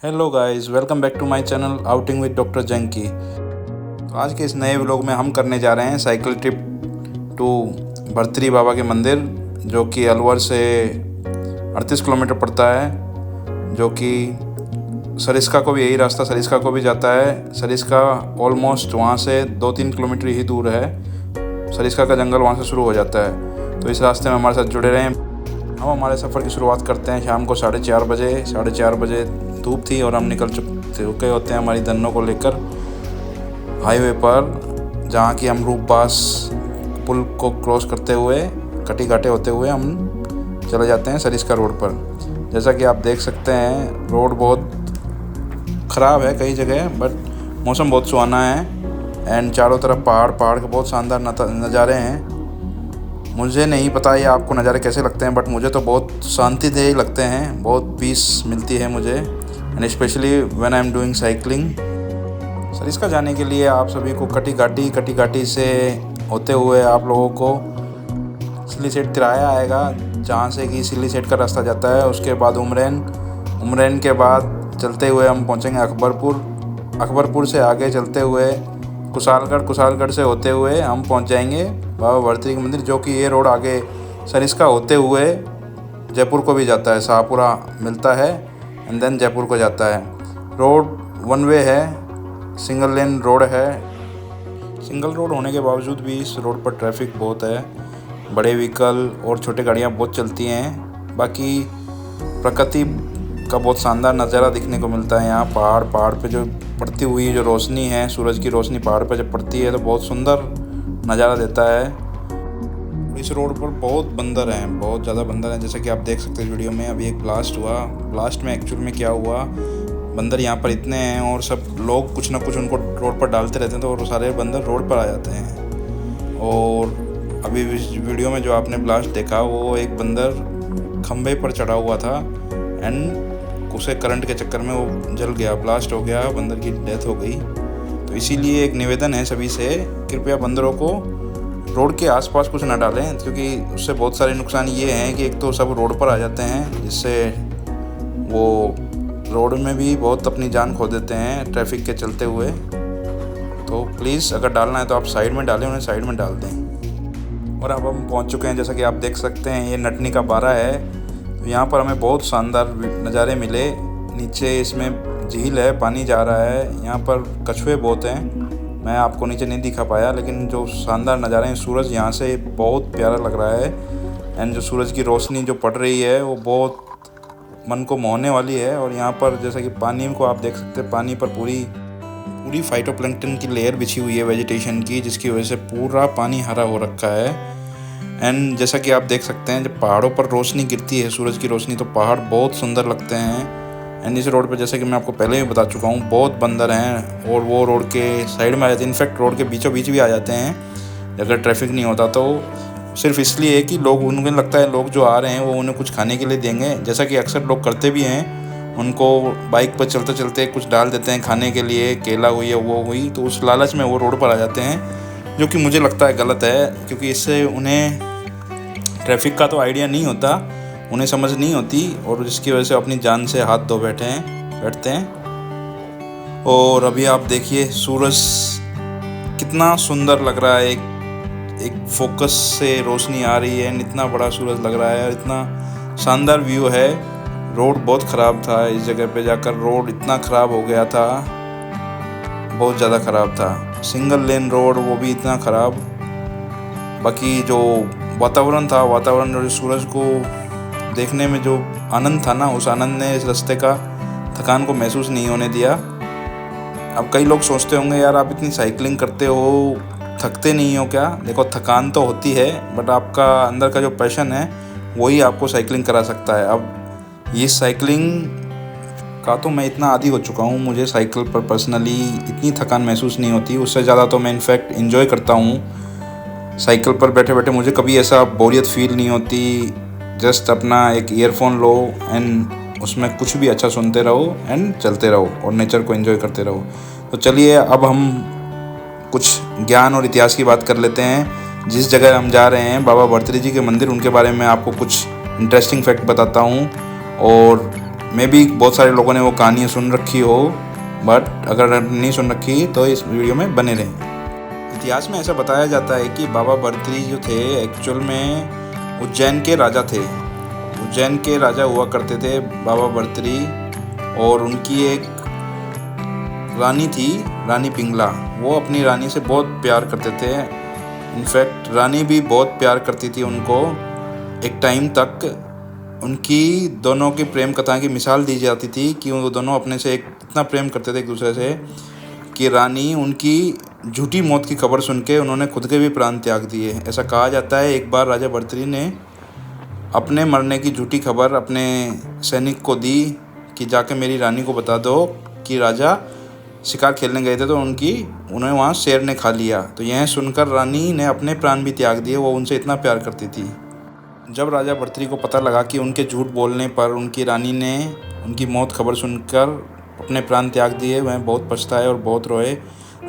Hello guys, welcome back to my channel outing with doctor junkie. तो आज के इस नए व्लॉग में हम करने जा रहे हैं साइकिल ट्रिप टू भर्तरी बाबा के मंदिर, जो कि अलवर से 38 किलोमीटर पड़ता है। जो कि सरिस्का को भी यही रास्ता सरिस्का को भी जाता है। सरिस्का ऑलमोस्ट वहाँ से 2-3 किलोमीटर ही दूर है। सरिस्का का जंगल वहाँ से शुरू हो जाता है। तो इस रास्ते में हमारे साथ जुड़े रहें। हम हमारे सफ़र की शुरुआत करते हैं शाम को 4:30 बजे। 4:30 बजे धूप थी और हम निकल चुके होते हैं हमारी धनों को लेकर हाईवे पर, जहाँ की हम रूपबास पुल को क्रॉस करते हुए कटी घाटे होते हुए हम चले जाते हैं सरिस्का रोड पर। जैसा कि आप देख सकते हैं, रोड बहुत ख़राब है कई जगह, बट मौसम बहुत सुहाना है एंड चारों तरफ पहाड़ के बहुत शानदार नज़ारे हैं। मुझे नहीं पता ये आपको नज़ारे कैसे लगते हैं, बट मुझे तो बहुत शांतिदेही लगते हैं, बहुत पीस मिलती है मुझे, and specially when I am doing cycling. Sariska जाने के लिए आप सभी को कटी घाटी से होते हुए आप लोगों को सिल्ली सेठ तिराया आएगा, जहाँ से कि सिल्ली सेठ का रास्ता जाता है। उसके बाद उमरैन के बाद चलते हुए हम पहुँचेंगे अकबरपुर से आगे चलते हुए कुशालगढ़ से होते हुए हम पहुँच जाएंगे बाबा भर्तरी के मंदिर, जो कि ये रोड आगे सरिस्का होते हुए जयपुर को भी जाता है। शाहपुरा मिलता है एंड देन जयपुर को जाता है। रोड वन वे है, सिंगल लेन रोड है। सिंगल रोड होने के बावजूद भी इस रोड पर ट्रैफिक बहुत है। बड़े व्हीकल और छोटे गाड़ियाँ बहुत चलती हैं। बाकी प्रकृति का बहुत शानदार नज़ारा दिखने को मिलता है यहाँ। पहाड़ पे जो पड़ती हुई जो रोशनी है, सूरज की रोशनी पहाड़ पे जब पड़ती है तो बहुत सुंदर नज़ारा देता है। इस रोड पर बहुत बंदर हैं, बहुत ज़्यादा बंदर हैं, जैसा कि आप देख सकते हैं वीडियो में। अभी एक ब्लास्ट हुआ। ब्लास्ट में एक्चुअल में क्या हुआ, बंदर यहाँ पर इतने हैं और सब लोग कुछ ना कुछ उनको रोड पर डालते रहते हैं, तो सारे बंदर रोड पर आ जाते हैं। और अभी वीडियो में जो आपने ब्लास्ट देखा, वो एक बंदर खंभे पर चढ़ा हुआ था एंड उसे करंट के चक्कर में वो जल गया, ब्लास्ट हो गया, बंदर की डेथ हो गई। तो इसीलिए एक निवेदन है सभी से, कृपया बंदरों को रोड के आसपास कुछ ना डालें, क्योंकि उससे बहुत सारे नुकसान ये हैं कि एक तो सब रोड पर आ जाते हैं, जिससे वो रोड में भी बहुत अपनी जान खो देते हैं ट्रैफिक के चलते हुए। तो प्लीज़ अगर डालना है तो आप साइड में डालें, उन्हें साइड में डाल दें। और अब हम पहुंच चुके हैं, जैसा कि आप देख सकते हैं, ये नटनी का बारा है। तो यहाँ पर हमें बहुत शानदार नज़ारे मिले। नीचे इसमें झील है, पानी जा रहा है। यहाँ पर कछुए बहुत हैं, मैं आपको नीचे नहीं दिखा पाया, लेकिन जो शानदार नज़ारे हैं, सूरज यहाँ से बहुत प्यारा लग रहा है एंड जो सूरज की रोशनी जो पड़ रही है वो बहुत मन को मोहने वाली है। और यहाँ पर जैसा कि पानी को आप देख सकते हैं, पानी पर पूरी फाइटोप्लैंक्टन की लेयर बिछी हुई है वेजिटेशन की, जिसकी वजह से पूरा पानी हरा हो रखा है। एंड जैसा कि आप देख सकते हैं, जब पहाड़ों पर रोशनी गिरती है, सूरज की रोशनी, तो पहाड़ बहुत सुंदर लगते हैं। एंड इस रोड पर, जैसा कि मैं आपको पहले भी बता चुका हूँ, बहुत बंदर हैं और वो रोड के साइड में आ जाते हैं। इनफैक्ट रोड के बीचों बीच भी आ जाते हैं अगर ट्रैफिक नहीं होता तो, सिर्फ इसलिए कि लोग, उन्हें लगता है लोग जो आ रहे हैं वो उन्हें कुछ खाने के लिए देंगे, जैसा कि अक्सर लोग करते भी हैं। उनको बाइक पर चलते चलते कुछ डाल देते हैं खाने के लिए, केला हुई या वो हुई, तो उस लालच में वो रोड पर आ जाते हैं, जो कि मुझे लगता है गलत है, क्योंकि इससे उन्हें ट्रैफिक का तो आइडिया नहीं होता, उन्हें समझ नहीं होती, और जिसकी वजह से अपनी जान से हाथ धो बैठते हैं। और अभी आप देखिए सूरज कितना सुंदर लग रहा है, एक फोकस से रोशनी आ रही है, इतना बड़ा सूरज लग रहा है और इतना शानदार व्यू है। रोड बहुत ख़राब था, इस जगह पे जाकर रोड इतना ख़राब हो गया था, बहुत ज़्यादा ख़राब था। सिंगल लेन रोड, वो भी इतना ख़राब। बाकी जो वातावरण और सूरज को देखने में जो आनंद था ना, उस आनंद ने इस रास्ते का थकान को महसूस नहीं होने दिया। अब कई लोग सोचते होंगे, यार आप इतनी साइकिलिंग करते हो, थकते नहीं हो क्या? देखो, थकान तो होती है, बट आपका अंदर का जो पैशन है वही आपको साइकिलिंग करा सकता है। अब ये साइकिलिंग का तो मैं इतना आदी हो चुका हूँ, मुझे साइकिल पर पर्सनली इतनी थकान महसूस नहीं होती। उससे ज़्यादा तो मैं इनफैक्ट एंजॉय करता हूँ साइकिल पर बैठे बैठे। मुझे कभी ऐसा बोरियत फील नहीं होती। जस्ट अपना एक ईयरफोन लो एंड उसमें कुछ भी अच्छा सुनते रहो एंड चलते रहो और नेचर को एंजॉय करते रहो। तो चलिए, अब हम कुछ ज्ञान और इतिहास की बात कर लेते हैं। जिस जगह हम जा रहे हैं, बाबा भर्तरी जी के मंदिर, उनके बारे में आपको कुछ इंटरेस्टिंग फैक्ट बताता हूँ। और मे भी बहुत सारे लोगों ने वो कहानियाँ सुन रखी हो, बट अगर नहीं सुन रखी तो इस वीडियो में बने रहें। इतिहास में ऐसा बताया जाता है कि बाबा भर्तृहरि जो थे एक्चुअल में उज्जैन के राजा थे। उज्जैन के राजा हुआ करते थे बाबा भर्तृहरि, और उनकी एक रानी थी, रानी पिंगला। वो अपनी रानी से बहुत प्यार करते थे। इनफैक्ट रानी भी बहुत प्यार करती थी उनको। एक टाइम तक उनकी दोनों की प्रेम कथा की मिसाल दी जाती थी कि वो दोनों अपने से इतना प्रेम करते थे एक दूसरे से कि रानी उनकी झूठी मौत की खबर सुन के उन्होंने खुद के भी प्राण त्याग दिए। ऐसा कहा जाता है एक बार राजा भर्तृहरि ने अपने मरने की झूठी खबर अपने सैनिक को दी कि जाके मेरी रानी को बता दो कि राजा शिकार खेलने गए थे तो उन्हें वहाँ शेर ने खा लिया। तो यह सुनकर रानी ने अपने प्राण भी त्याग दिए, वो उनसे इतना प्यार करती थी। जब राजा भर्तृहरि को पता लगा कि उनके झूठ बोलने पर उनकी रानी ने उनकी मौत खबर सुनकर अपने प्राण त्याग दिए, वह बहुत पछताए और बहुत रोए।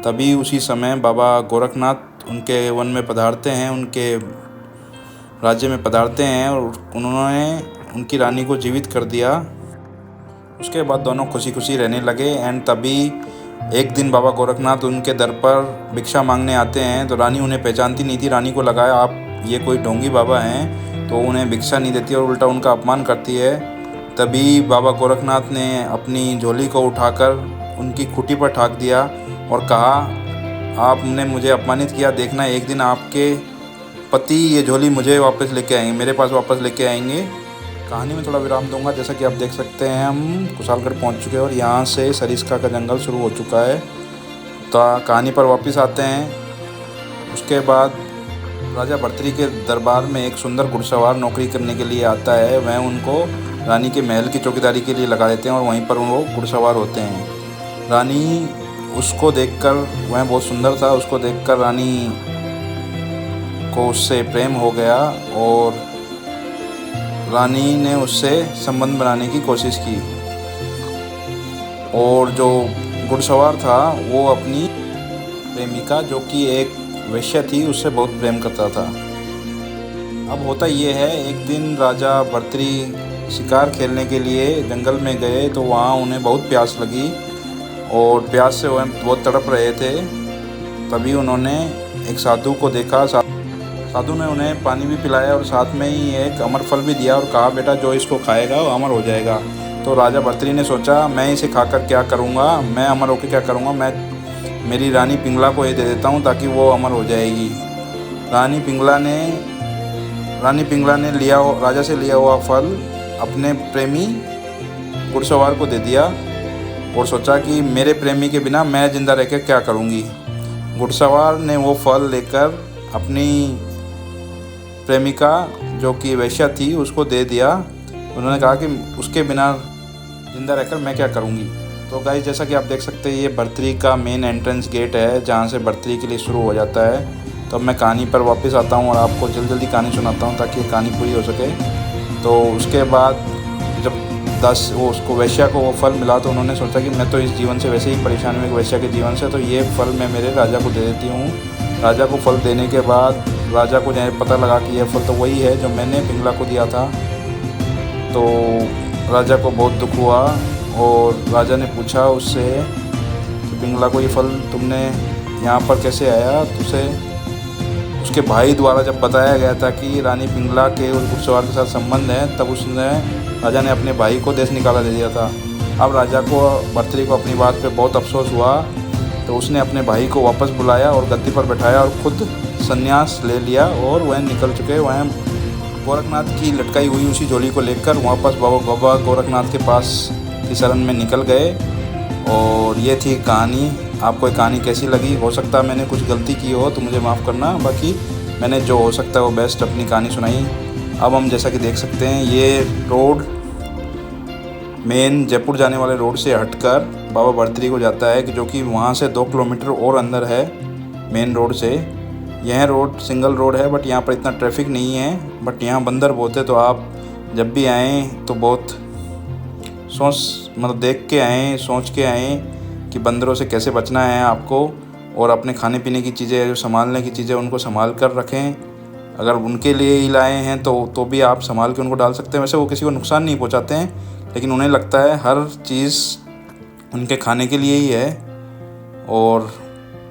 तभी उसी समय बाबा गोरखनाथ उनके वन में पधारते हैं, उनके राज्य में पधारते हैं, और उन्होंने उनकी रानी को जीवित कर दिया। उसके बाद दोनों खुशी खुशी रहने लगे। एंड तभी एक दिन बाबा गोरखनाथ उनके दर पर भिक्षा मांगने आते हैं। तो रानी उन्हें पहचानती नहीं थी। रानी को लगाया आप ये कोई ढोंगी बाबा हैं, तो उन्हें भिक्षा नहीं देती और उल्टा उनका अपमान करती है। तभी बाबा गोरखनाथ ने अपनी झोली को उठाकर उनकी खूंटी पर ठाक दिया और कहा, आपने मुझे अपमानित किया, देखना एक दिन आपके पति ये झोली मुझे वापस लेके आएंगे, मेरे पास वापस लेके आएंगे। कहानी में थोड़ा विराम दूंगा। जैसा कि आप देख सकते हैं हम कुशालगढ़ पहुंच चुके हैं और यहाँ से सरिस्का का जंगल शुरू हो चुका है। तो कहानी पर वापस आते हैं। उसके बाद राजा भर्तृहरि के दरबार में एक सुंदर घुड़सवार नौकरी करने के लिए आता है। वह उनको रानी के महल की चौकीदारी के लिए लगा देते हैं और वहीं पर वो घुड़सवार होते हैं। रानी उसको देखकर, वह बहुत सुंदर था, उसको देखकर रानी को उससे प्रेम हो गया और रानी ने उससे संबंध बनाने की कोशिश की। और जो घुड़सवार था वो अपनी प्रेमिका, जो कि एक वेश्या थी, उससे बहुत प्रेम करता था। अब होता ये है, एक दिन राजा भर्तृहरि शिकार खेलने के लिए जंगल में गए तो वहाँ उन्हें बहुत प्यास लगी और प्यास से वह बहुत तड़प रहे थे। तभी उन्होंने एक साधु को देखा। साधु ने उन्हें पानी भी पिलाया और साथ में ही एक अमर फल भी दिया और कहा, बेटा जो इसको खाएगा वो अमर हो जाएगा। तो राजा भर्तृहरि ने सोचा, मैं इसे खाकर क्या करूँगा, मैं अमर होकर क्या करूँगा, मैं मेरी रानी पिंगला को ये दे देता हूँ ताकि वो अमर हो जाएगी। रानी पिंगला ने राजा से लिया हुआ फल अपने प्रेमी घुड़सवार को दे दिया और सोचा कि मेरे प्रेमी के बिना मैं जिंदा रहकर क्या करूँगी। घुड़सवार ने वो फल लेकर अपनी प्रेमिका, जो कि वेश्या थी, उसको दे दिया। उन्होंने कहा कि उसके बिना जिंदा रहकर मैं क्या करूँगी। तो गाइस, जैसा कि आप देख सकते हैं ये भर्तृहरि का मेन एंट्रेंस गेट है जहाँ से भर्तृहरि के लिए शुरू हो जाता है। तो अब मैं कहानी पर वापस आता हूँ और आपको जल्दी कहानी सुनाता हूँ ताकि कहानी पूरी हो सके। तो उसके बाद जब उसको वेश्या को वो फल मिला तो उन्होंने सोचा कि मैं तो इस जीवन से वैसे ही परेशान हूँ, एक वेश्या के जीवन से, तो ये फल मैं मेरे राजा को दे देती हूँ। राजा को फल देने के बाद राजा को जब पता लगा कि यह फल तो वही है जो मैंने पिंगला को दिया था, तो राजा को बहुत दुख हुआ और राजा ने पूछा उससे कि पिंगला को ये फल तुमने यहाँ पर कैसे आया। तो उसे उसके भाई द्वारा जब बताया गया था कि रानी पिंगला के उस घुड़सवार के साथ संबंध है, तब राजा ने अपने भाई को देश निकाला दे दिया था। अब राजा को भर्तृहरि को अपनी बात पे बहुत अफसोस हुआ, तो उसने अपने भाई को वापस बुलाया और गद्दी पर बैठाया और खुद संन्यास ले लिया और वह निकल चुके। वह गोरखनाथ की लटकाई हुई उसी झोली को लेकर वापस बाबा गोरखनाथ के पास की शरण में निकल गए। और ये थी कहानी। आपको ये कहानी कैसी लगी? हो सकता है मैंने कुछ गलती की हो तो मुझे माफ़ करना, बाकी मैंने जो हो सकता है वो बेस्ट अपनी कहानी सुनाई। अब हम जैसा कि देख सकते हैं ये रोड मेन जयपुर जाने वाले रोड से हटकर बाबा भर्तृहरि को जाता है, कि जो कि वहाँ से 2 किलोमीटर और अंदर है मेन रोड से। यह रोड सिंगल रोड है, बट यहाँ पर इतना ट्रैफिक नहीं है, बट यहाँ बंदर बहुत है। तो आप जब भी आएँ तो बहुत देख के आएँ, सोच के आएँ कि बंदरों से कैसे बचना है आपको, और अपने खाने पीने की चीज़ें, जो संभालने की चीज़ें, उनको संभाल कर रखें। अगर उनके लिए ही लाए हैं तो भी आप संभाल के उनको डाल सकते हैं। वैसे वो किसी को नुकसान नहीं पहुंचाते हैं, लेकिन उन्हें लगता है हर चीज़ उनके खाने के लिए ही है। और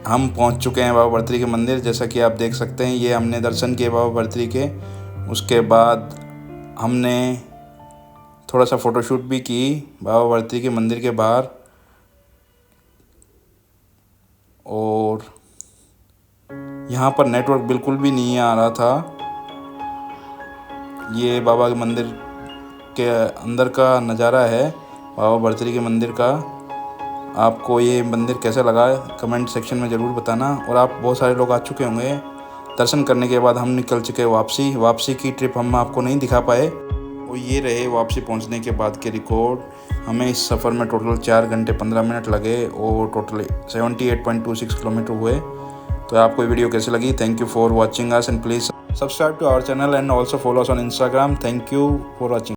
हम पहुंच चुके हैं बाबा भर्तृहरि के मंदिर। जैसा कि आप देख सकते हैं, ये हमने दर्शन किए बाबा भर्तृहरि के। उसके बाद हमने थोड़ा सा फ़ोटोशूट भी की बाबा भर्तृहरि के मंदिर के बाहर। और यहाँ पर नेटवर्क बिल्कुल भी नहीं आ रहा था। ये बाबा के मंदिर के अंदर का नज़ारा है बाबा भर्तृहरि के मंदिर का। आपको ये मंदिर कैसा लगा कमेंट सेक्शन में ज़रूर बताना। और आप बहुत सारे लोग आ चुके होंगे। दर्शन करने के बाद हम निकल चुके वापसी की ट्रिप हम आपको नहीं दिखा पाए। और ये रहे वापसी पहुंचने के बाद के रिकॉर्ड। हमें इस सफ़र में टोटल 4 घंटे 15 मिनट लगे और टोटल 78.26 किलोमीटर हुए। तो आपको ये वीडियो कैसी लगी? Thank you for watching us and please subscribe to our channel and also follow us on Instagram। Thank you for watching.